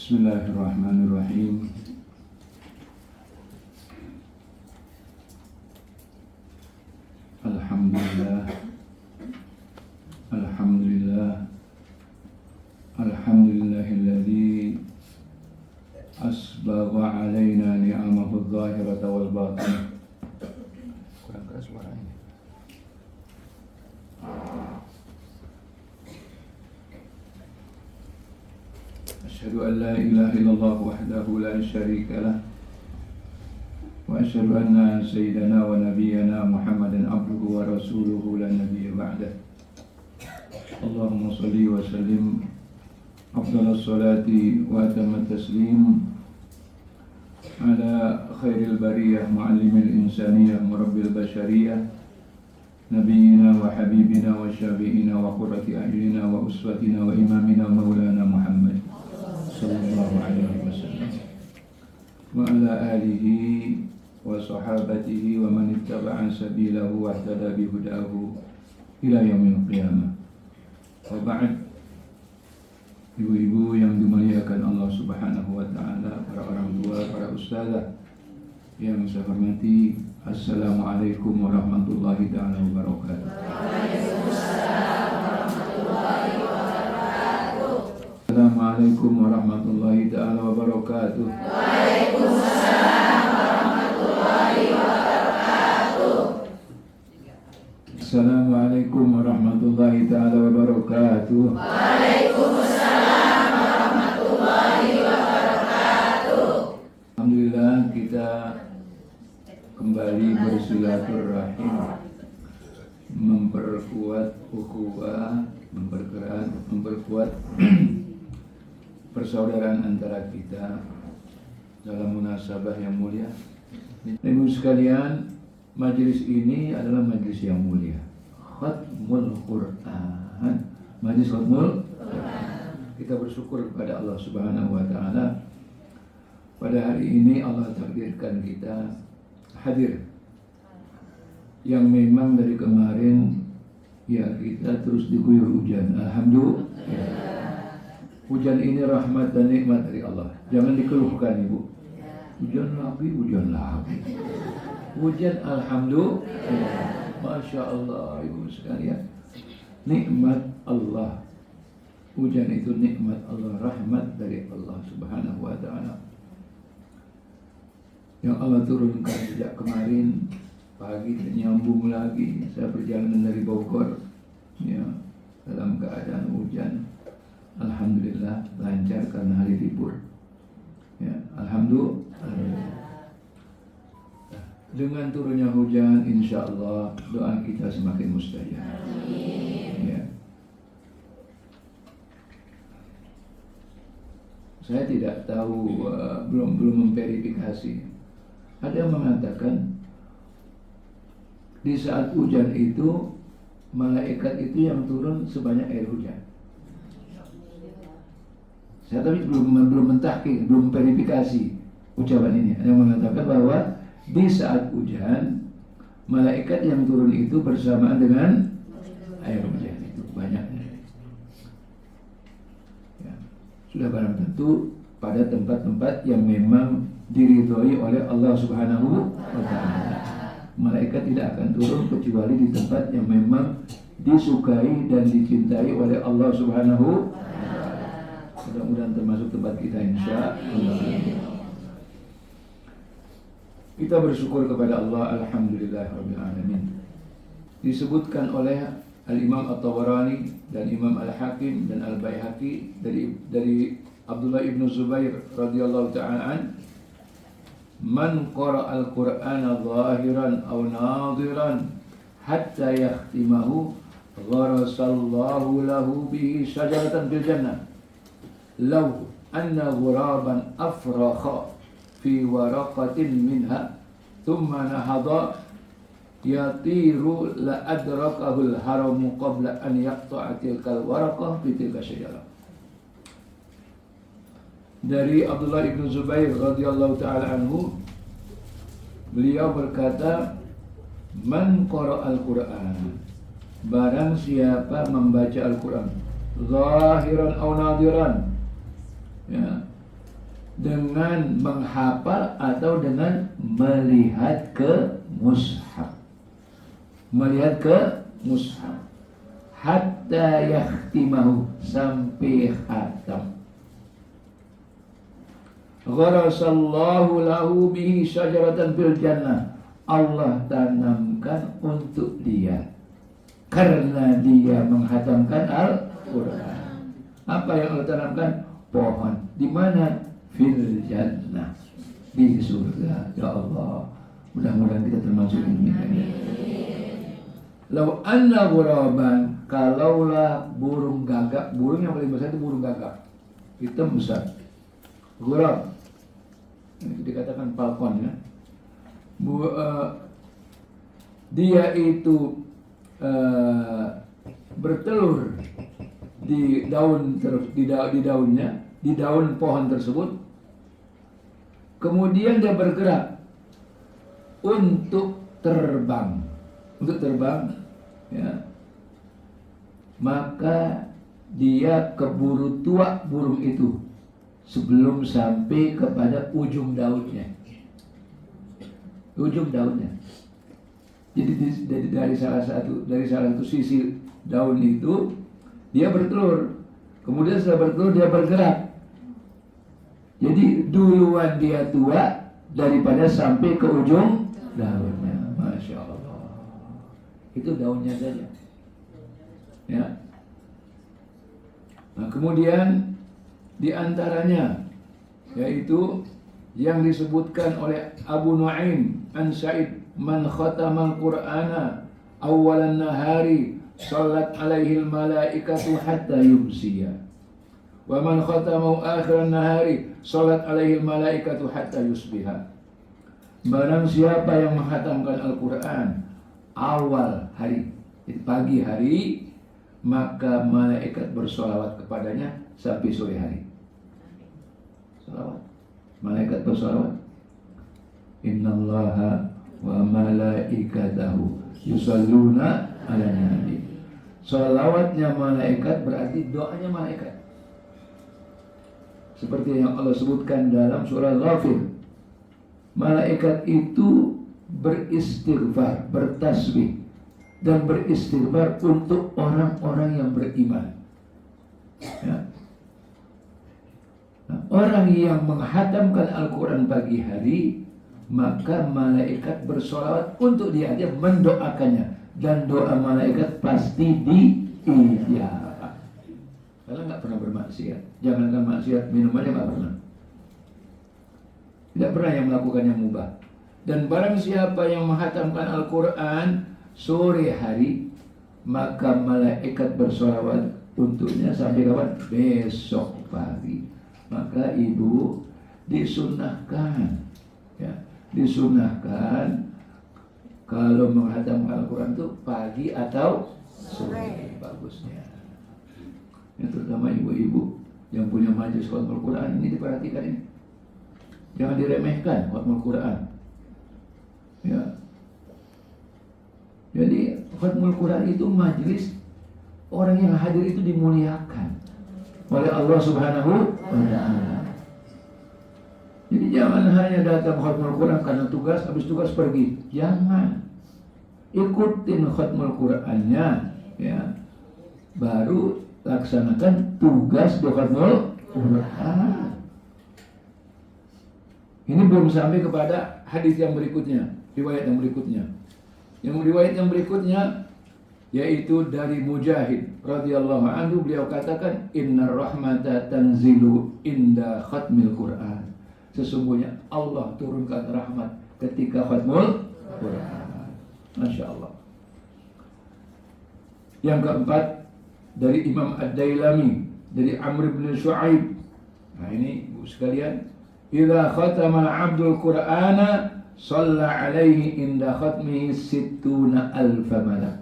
Bismillahirrahmanirrahim. Alhamdulillah. Alhamdulillah. Alhamdulillahilladzi asbagha alaina ni'amahu adh-dhahirata wal batinah. Kurang keras suaranya. Asyhadu an la ilaha illallah wahdahu la syarika lah. Wa asyhadu anna sayyidana wa nabiyyana Muhammadan abduhu wa rasuluhu la nabiyya ba'dah. Allahumma shalli wa sallim afdhalas salati wa atammat taslim ala khairil bariyah muallimil insaniyah murabbil bashariyah nabiyyina wa habibina wa syafi'ina wa qurrati a'yunina wa uswatina wa imamina maulana Muhammad sallallahu alaihi wasallam wa ala alihi wa sahabatihi wa man ittaba'a sabilahu wa ihtada bihudahu ila yaumil qiyamah. Wa ba'd. Ibu-ibu yang dimuliakan Allah Subhanahu wa taala, para orang tua, para ustazah yang saya hormati, assalamualaikum warahmatullahi taala wabarakatuh. Waalaikumsalam warahmatullahi wabarakatuh. Assalamualaikum warahmatullahi taala wabarakatuh. Waalaikumsalam warahmatullahi wabarakatuh. Assalamualaikum warahmatullahi taala wabarakatuh. Waalaikumsalam warahmatullahi wabarakatuh. Alhamdulillah, kita kembali bersilaturahim, memperkuat ukhuwah, memperkuat persaudaraan antara kita dalam munasabah yang mulia. Ibu sekalian, majelis ini adalah majelis yang mulia, Khatmul Quran, majelis Khatmul Quran. Kita bersyukur kepada Allah Subhanahu wa taala. Pada hari ini Allah takdirkan kita hadir, yang memang dari kemarin ya kita terus diguyur hujan. Alhamdulillah. Hujan ini rahmat dan nikmat dari Allah. Jangan dikeluhkan, Ibu. Hujan lagi. Hujan alhamdulillah. Masya Allah, Ibu sekalian. Nikmat Allah. Hujan itu nikmat Allah, rahmat dari Allah Subhanahu wa taala, yang Allah turunkan sejak kemarin pagi, nyambung lagi. Saya perjalanan dari Bogor ya, dalam keadaan hujan. Alhamdulillah lancar karena hari libur ya, alhamdulillah. Dengan turunnya hujan, insya Allah doa kita semakin mustajab. Ya. Saya tidak tahu, belum memverifikasi. Ada yang mengatakan di saat hujan itu malaikat itu yang turun sebanyak air hujan. Saya tapi belum mentahqiq, belum verifikasi ucapan ini. Ada yang mengatakan bahwa di saat hujan malaikat yang turun itu bersamaan dengan air hujan itu banyaknya. Ya. Sudah barang tentu pada tempat-tempat yang memang diridhoi oleh Allah Subhanahu wa taala. Malaikat tidak akan turun kecuali di tempat yang memang disukai dan dicintai oleh Allah Subhanahu wa taala. Mudah-mudahan termasuk tempat kita insyaallah. Kita bersyukur kepada Allah, alhamdulillahirabbil alamin. Disebutkan oleh Al-Imam At-Tabarani dan Imam Al-Hakim dan Al-Baihaqi dari Abdullah ibn Zubair radhiyallahu ta'ala an, man qara'a al-Qur'ana zahiran aw nadiran hatta yakhtimahu gharasallahu lahu bihi syajaratan fil jannah law anna ghuraban afrakha fi waraqatin minha thumma nahada yatiru la adrakahu al-haramu qabla an yaqta'a tilkal waraqah fi tilka syajarah. Dari Abdullah ibn Zubair radhiyallahu ta'ala anhu, beliau berkata, man qara'al Qur'an, barang siapa membaca Al-Quran zahiran aw nadiran, ya, dengan menghafal atau dengan melihat ke mushaf. Melihat ke mushaf hatta yakhtimahu, sampai khatam. Gharasallahu lahu bihi syajaratan fil jannah. Allah tanamkan untuk dia karena dia menghatamkan Al-Quran. Apa yang Allah tanamkan? Pohon. Di mana? Fil jannah, di surga. Ya Allah, mudah-mudahan kita termasuk ini. Lau anna ghuraban, kalaulah burung gagak, burung yang paling besar itu burung gagak, hitam besar, ghurab, ini dikatakan falcon ya. Dia itu bertelur di daun di daunnya, di daun pohon tersebut. Kemudian dia bergerak untuk terbang, ya. Maka dia keburu tua burung itu sebelum sampai kepada ujung daunnya. Jadi dari salah satu sisi daun itu dia bertelur. Kemudian setelah bertelur dia bergerak. Jadi duluan dia tua daripada sampai ke ujung daunnya. Masya Allah. Itu daunnya saja. Ya. Nah, kemudian di antaranya yaitu yang disebutkan oleh Abu Nu'aim an Sa'id, man khatamal Qur'ana awalan nahari salat alaihi malaikatu hatta yumsiya. Wa man khatamahu akhiran nahari salat alaihi malaikatu hatta yusbiha. Barang siapa yang menghatamkan Al-Quran awal hari, pagi hari, maka malaikat bersolawat kepadanya sampai sore hari. Salawat. Malaikat bersolawat. Innallaha wa malaikatahu yusalluna ala nabi. Salawatnya malaikat berarti doanya malaikat. Seperti yang Allah sebutkan dalam surah Ghafir. Malaikat itu beristighfar, bertasbih dan beristighfar untuk orang-orang yang beriman. Ya. Nah, orang yang menghatamkan Al-Quran pagi hari, maka malaikat bersolawat untuk dia mendoakannya, dan doa malaikat pasti diijabah. Kalau nggak pernah bermaksiat, jangankan maksiat, minum aja nggak pernah. Tidak pernah yang melakukan yang mubah. Dan barang siapa yang menghatamkan Al-Quran sore hari, maka malaikat bersolawat untuknya sampai kapan? Besok pagi. Maka ibu disunahkan, ya, disunahkan kalau menghatamkan Al-Quran itu pagi atau sore bagusnya. Yang terutama ibu-ibu yang punya majelis khatmul Quran ini diperhatikan ini. Jangan diremehkan khatmul Quran. Ya. Jadi khatmul Quran itu majelis orang yang hadir itu dimuliakan oleh Allah Subhanahu wa Ta'ala. Jadi jangan hanya datang khatmul Quran karena tugas, habis tugas pergi. Jangan. Ikutin khatmul Qurannya, ya. Baru laksanakan tugas di khatmul Quran. Ini belum sampai kepada hadis yang berikutnya, riwayat yang berikutnya. Yang riwayat yang berikutnya yaitu dari Mujahid radhiyallahu anhu, beliau katakan innar rahmata tanzilu inda khatmil Quran. Sesungguhnya Allah turunkan rahmat ketika khatmul Quran. Masya Allah. Yang keempat dari Imam Ad-Dailami, dari Amr bin Shu'aib. Nah ini ibu sekalian, idza khatama al-'abdul Qur'ana shalla 'alaihi inda khatmihi sittuna alfa malak.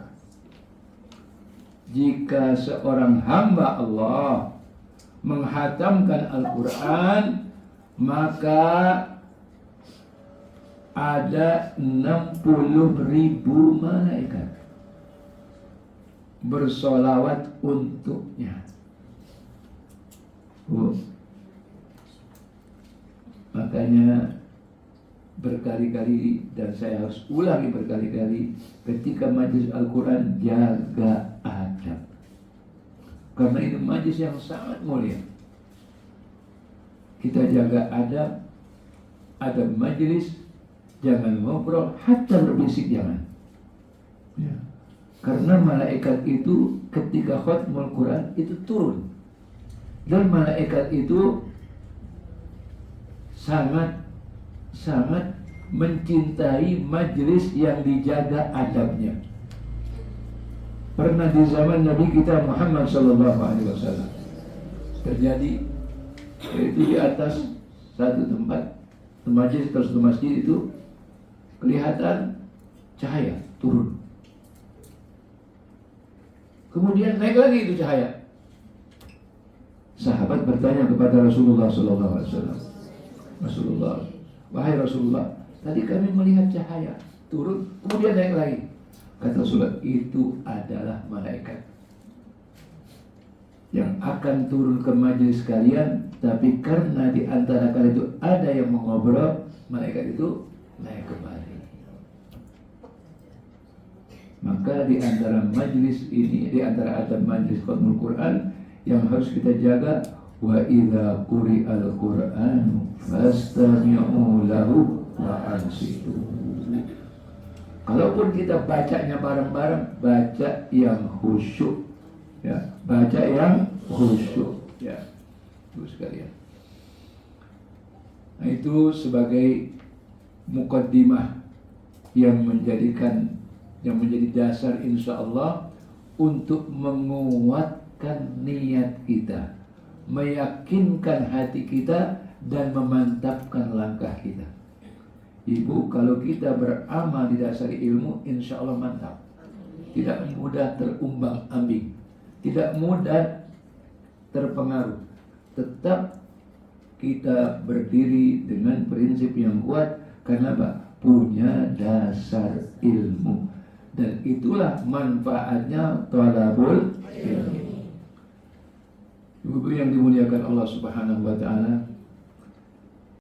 Jika seorang hamba Allah menghatamkan Al-Quran, maka ada 60.000 malaikat bersolawat untuknya. Makanya berkali-kali, dan saya harus ulangi berkali-kali, ketika majelis Al-Quran jaga adab, karena itu majelis yang sangat mulia. Kita jaga adab majelis, jangan ngobrol, hatta berbisik jangan. Ya. Karena malaikat itu ketika khatmul Quran itu turun, dan malaikat itu sangat mencintai majelis yang dijaga adabnya. Pernah di zaman Nabi kita Muhammad SAW terjadi, yaitu di atas satu tempat majelis atau satu masjid itu kelihatan cahaya turun, kemudian naik lagi itu cahaya. Sahabat bertanya kepada Rasulullah SAW, Rasulullah, wahai Rasulullah, tadi kami melihat cahaya turun, kemudian naik lagi. Kata Rasulullah, itu adalah malaikat yang akan turun ke majelis kalian, tapi karena di antara kalian itu ada yang mengobrol, malaikat itu naik kembali. Maka di antara majelis ini, di antara adab majelis khatmul Quran yang harus kita jaga, wa idza quri'al Qur'anu fastami'u lahu wa ansitu. Kalaupun kita bacanya bareng-bareng, baca yang khusyuk, ya, baca yang khusyuk, ya, itu sekalian. Nah, itu sebagai mukaddimah yang menjadi dasar insya Allah untuk menguatkan niat kita, meyakinkan hati kita, dan memantapkan langkah kita. Ibu, kalau kita beramal didasari ilmu, insya Allah mantap. Tidak mudah terumbang ambing, tidak mudah terpengaruh. Tetap kita berdiri dengan prinsip yang kuat. Karena apa? Punya dasar ilmu. Dan itulah manfaatnya thalabul ilmi. Ibu yang dimuliakan Allah Subhanahu wa ta'ala,